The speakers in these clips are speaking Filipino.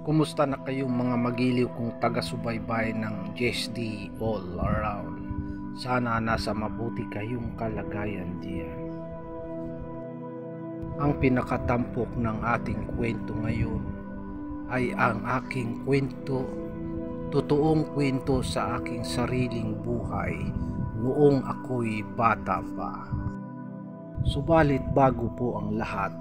Kumusta na kayong mga magiliw kong taga-subaybay ng JSD all around? Sana nasa mabuti kayong kalagayan diyan. Ang pinakatampok ng ating kwento ngayon ay ang aking kwento, totoong kwento sa aking sariling buhay noong ako'y bata pa. Subalit bago po ang lahat,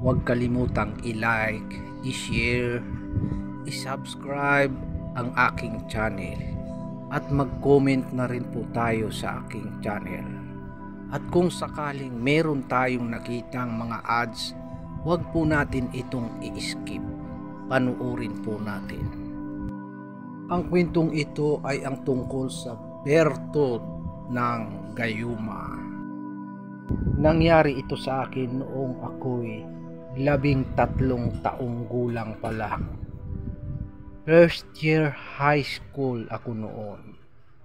huwag kalimutang i-like, i-share, i-subscribe ang aking channel at mag-comment na rin po tayo sa aking channel. At kung sakaling meron tayong nakitang mga ads, huwag po natin itong i-skip. Panuorin po natin. Ang kwentong ito ay ang tungkol sa Bertod ng Gayuma. Nangyari ito sa akin noong ako'y 13 taong gulang pa lang. First year high school ako noon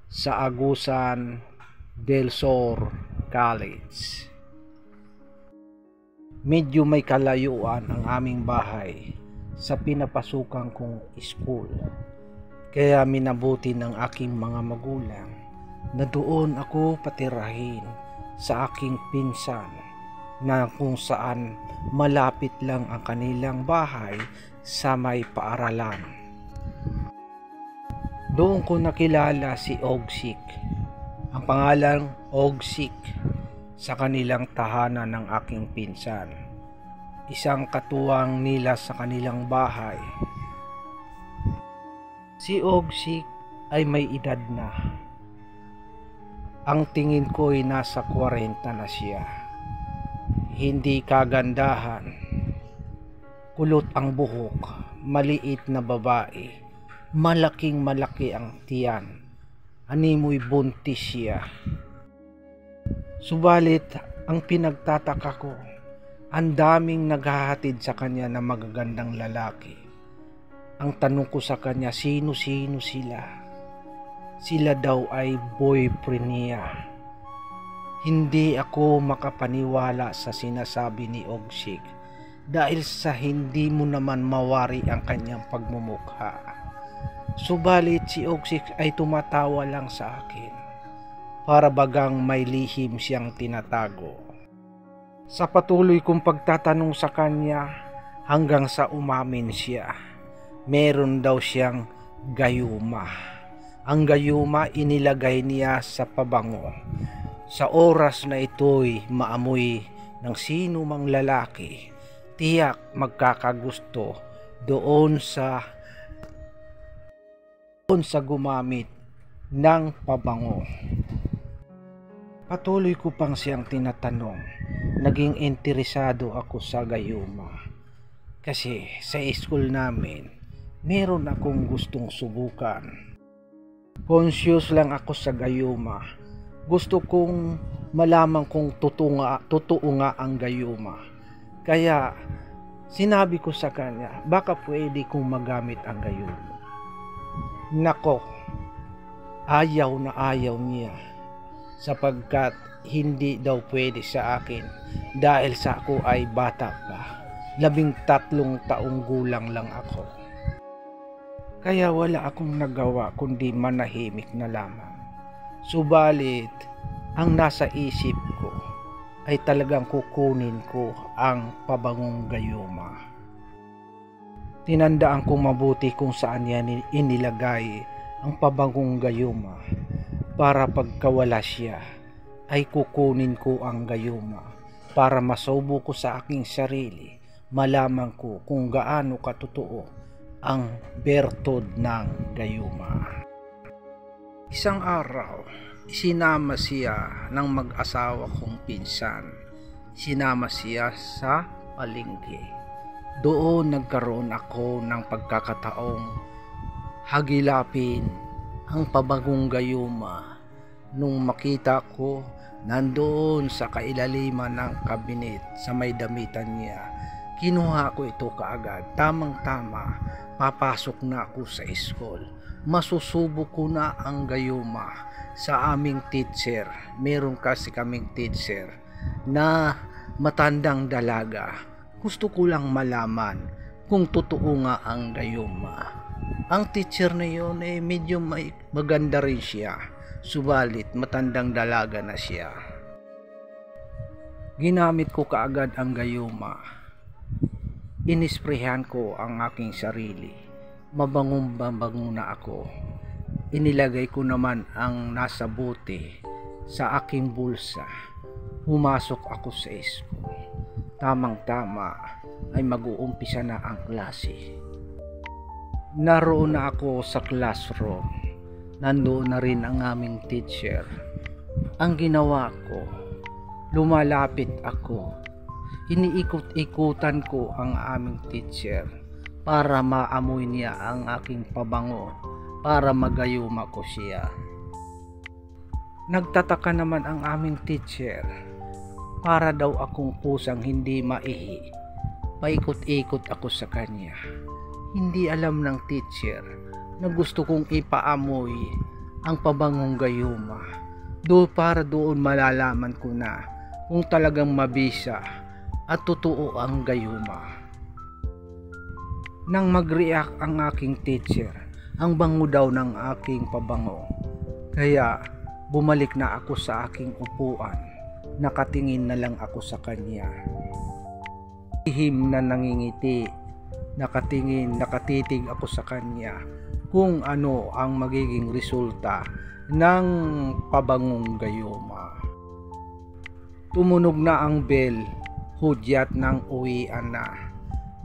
sa Agusan del Sur College. Medyo may kalayuan ang aming bahay sa pinapasukan kong school. Kaya minabuti ng aking mga magulang na doon ako patirahin sa aking pinsan na kung saan malapit lang ang kanilang bahay sa may paaralan. Doon ko nakilala si Ogsik, ang pangalang Ogsik, sa kanilang tahanan ng aking pinsan. Isang katuwang nila sa kanilang bahay. Si Ogsik ay may edad na. Ang tingin ko ay nasa 40 na siya. Hindi kagandahan, kulot ang buhok, maliit na babae, malaking malaki ang tiyan, animoy buntis siya. Subalit ang pinagtataka ko, ang daming naghahatid sa kanya na magagandang lalaki. Ang tanong ko sa kanya, sino-sino sila? Sila daw ay boyfriend niya. Hindi ako makapaniwala sa sinasabi ni Ogsik dahil sa hindi mo naman mawari ang kanyang pagmumukha. Subalit si Ogsik ay tumatawa lang sa akin para bagang may lihim siyang tinatago. Sa patuloy kong pagtatanong sa kanya hanggang sa umamin siya, meron daw siyang gayuma. Ang gayuma inilagay niya sa pabango. Sa oras na ito'y maamoy ng sino mang lalaki, tiyak magkakagusto doon sa gumamit ng pabango. Patuloy ko pang siyang tinatanong, naging interesado ako sa gayuma. Kasi sa school namin, meron akong gustong subukan. Conscious lang ako sa gayuma. Gusto kong malaman kung totoo nga ang gayuma. Kaya sinabi ko sa kanya, baka pwede kong magamit ang gayuma. Nako, ayaw na ayaw niya sapagkat hindi daw pwede sa akin dahil sa ako ay bata pa. 13 taong gulang lang ako. Kaya wala akong nagawa kundi manahimik na lamang. Subalit, ang nasa isip ko ay talagang kukunin ko ang pabangong gayuma. Tinandaan kong mabuti kung saan yan inilagay ang pabangong gayuma para pagkawala siya ay kukunin ko ang gayuma para masubo ko sa aking sarili, malaman ko kung gaano katotoo ang bertod ng gayuma. Isang araw, isinama siya ng mag-asawa kong pinsan. Sinama siya sa palengke. Doon nagkaroon ako ng pagkakataong hagilapin ang pabagong gayuma. Nung makita ko, nandoon sa kailaliman ng kabinet sa may damitan niya. Kinuha ko ito kaagad. Tamang-tama, papasok na ako sa school. Masusubo ko na ang gayuma sa aming teacher. Meron kasi kaming teacher na matandang dalaga. Gusto ko lang malaman kung totoo nga ang gayuma. Ang teacher na yun medyo maganda rin siya, subalit matandang dalaga na siya. Ginamit ko kaagad ang gayuma. Inisprehan ko ang aking sarili. Mabangong na ako. Inilagay ko naman ang nasa bote sa aking bulsa. Pumasok ako sa school. Tamang-tama ay mag-uumpisa na ang klase. Naroon na ako sa classroom. Nandoon na rin ang aming teacher. Ang ginawa ko, lumalapit ako. Iniikot-ikutan ko ang aming teacher para maamoy niya ang aking pabango, para magayuma ko siya. Nagtataka naman ang aming teacher. Para daw akong pusang hindi maihi. Paikot-ikot ako sa kanya. Hindi alam ng teacher na gusto kong ipaamoy ang pabangong gayuma. Para doon malalaman ko na kung talagang mabisa at totoo ang gayuma. Nang mag-react ang aking teacher, ang bango daw ng aking pabango. Kaya bumalik na ako sa aking upuan. Nakatingin na lang ako sa kanya. Ihim na nangingiti. Nakatitig ako sa kanya kung ano ang magiging resulta ng pabangong gayuma. Tumunog na ang bell, hudyat ng uwian na.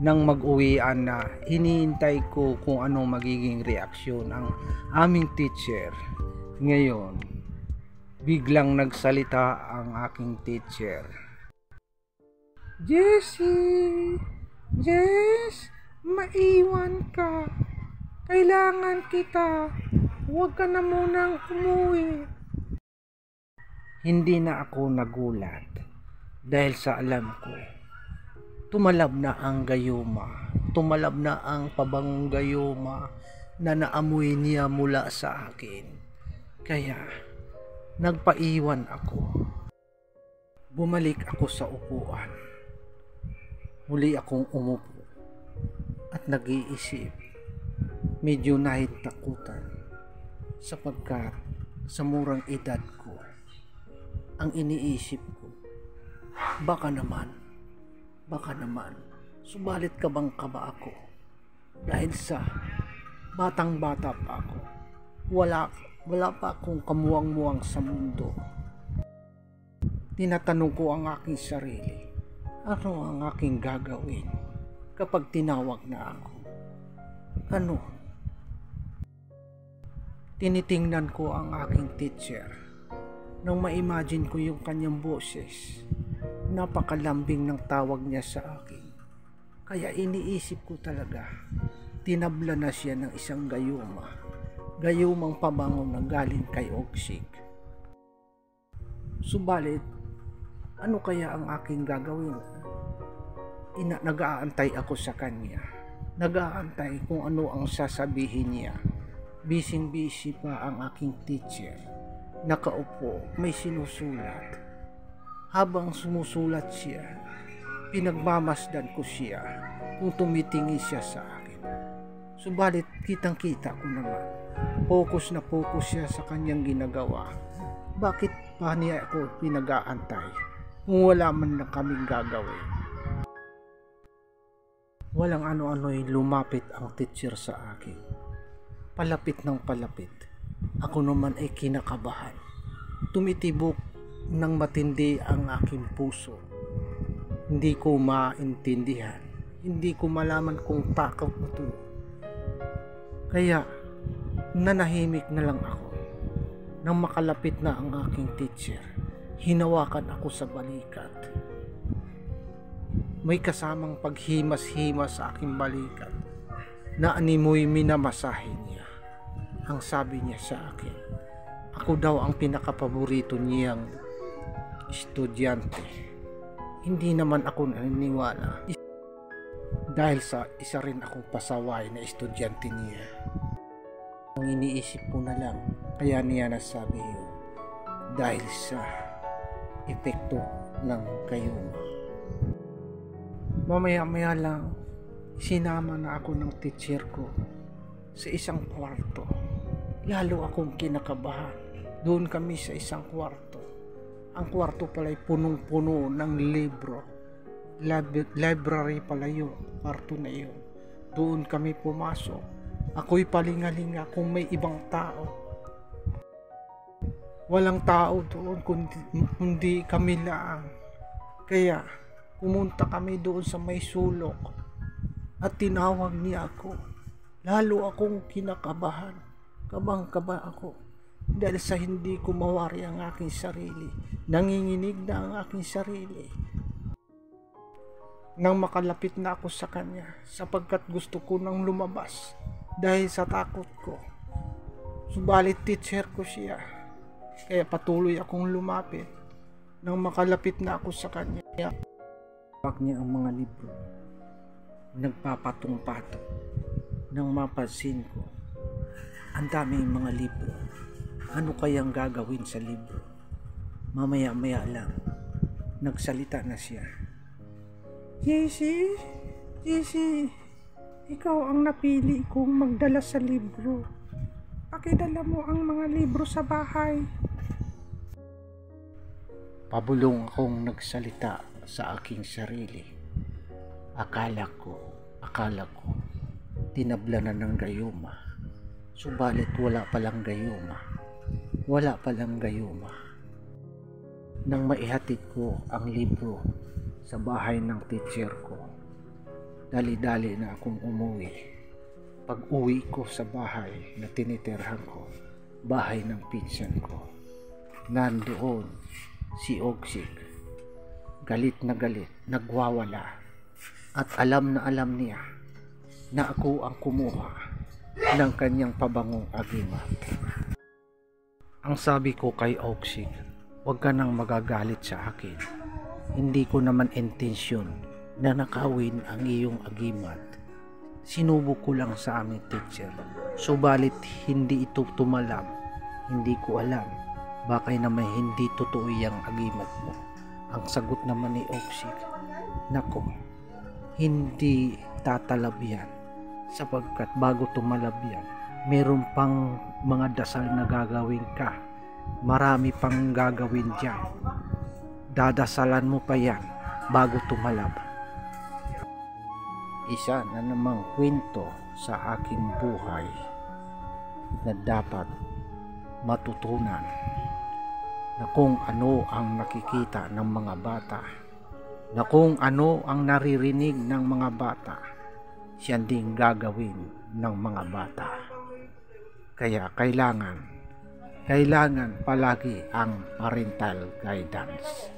Nang mag-uwian na, hinihintay ko kung ano magiging reaksyon ng aming teacher. Ngayon, biglang nagsalita ang aking teacher. Jessie! Jess! Maiwan ka! Kailangan kita! Huwag ka na munang umuwi! Hindi na ako nagulat dahil sa alam ko, tumalab na ang gayuma, tumalab na ang pabangong gayuma na naamoy niya mula sa akin. Kaya, nagpaiwan ako. Bumalik ako sa upuan. Muli akong umupo at nag-iisip. Medyo nahitakutan sapagkat sa murang edad ko, ang iniisip ko, baka naman, subalit kabang kaba ako dahil sa batang-bata pa ako. Wala pa akong kamuwang-muwang sa mundo. Tinatanong ko ang aking sarili, ano ang aking gagawin kapag tinawag na ako? Ano? Tinitingnan ko ang aking teacher. Nang ma-imagine ko yung kanyang boses, napakalambing ng tawag niya sa akin. Kaya iniisip ko talaga, tinabla na siya ng isang gayumang pabango na galing kay Oksik. Subalit, ano kaya ang aking gagawin? Nag-aantay ako sa kanya. Nag-aantay kung ano ang sasabihin niya. Bising-busy pa ang aking teacher. Nakaupo, may sinusulat. Habang sumusulat siya, pinagmamasdan ko siya kung tumitingin siya sa akin. Subalit kitang-kita ko naman, focus na focus siya sa kanyang ginagawa. Bakit pa niya ako pinag-aantay kung wala man na kaming gagawin? Walang ano-ano'y lumapit ang teacher sa akin. Palapit ng palapit. Ako naman ay kinakabahan. Tumitibok ng matindi ang aking puso. Hindi ko maintindihan. Hindi ko malaman kung takaw ito. Kaya nanahimik na lang ako. Nang makalapit na ang aking teacher, hinawakan ako sa balikat. May kasamang paghimas-himas sa aking balikat na animoy minamasahe niya. Ang sabi niya sa akin, ako daw ang pinakapaborito niyang estudyante. Hindi naman ako naniniwala dahil sa isa rin akong pasaway na estudyante niya. Ang iniisip ko na lang, kaya niya nasabi yun dahil sa epekto ng gayuma. Mamaya-maya lang, Sinama na ako ng teacher ko sa isang kwarto. Lalo akong kinakabahan. Doon kami sa isang kwarto. Ang kwarto pala ay punong-puno ng libro. Library pala yung kwarto na yun. Doon kami pumasok. Ako'y palingalinga kung may ibang tao. Walang tao doon kundi kami lang. Kaya pumunta kami doon sa may sulok at tinawag niya ako. Lalo akong kinakabahan. Kabang-kaba ako dahil sa hindi ko mawari ang aking sarili. Nanginginig na ang aking sarili. Nang makalapit na ako sa kanya sapagkat gusto ko nang lumabas dahil sa takot ko. Subalit teacher ko siya. Kaya patuloy akong lumapit. Nang makalapit na ako sa kanya, hawak niya ang mga libro. Nagpapatong-patong. Nang mapansin ko, ang daming mga libro. Ano kayang gagawin sa libro? Mamaya-maya lang, nagsalita na siya. JC, ikaw ang napili kong magdala sa libro. Pakidala mo ang mga libro sa bahay. Pabulong akong nagsalita sa aking sarili. Akala ko, tinabla na ng gayuma. Subalit wala palang gayuma. Nang maihatid ko ang libro sa bahay ng teacher ko, dali-dali na akong umuwi. Pag uwi ko sa bahay na tinitirhan ko, bahay ng pinsan ko, nandoon si Oksik, galit na galit, nagwawala, at alam na alam niya na ako ang kumuha ng kanyang pabangong agimat. Ang sabi ko kay Oksik, huwag ka nang magagalit sa akin. Hindi ko naman intensyon na nakawin ang iyong agimat. Sinubok ko lang sa aming teacher. Subalit hindi ito tumalab. Hindi ko alam. Baka naman hindi totoo yung agimat mo. Ang sagot naman ni Oksik, nako, hindi tatalab yan. Sapagkat bago tumalab yan, meron pang mga dasal na gagawin ka. Marami pang gagawin dyan. Dadasalan mo pa yan bago tumalab. Isa na namang kwento sa aking buhay na dapat matutunan, na kung ano ang nakikita ng mga bata, na kung ano ang naririnig ng mga bata, siyan ding gagawin ng mga bata. Kaya kailangan palagi ang parental guidance.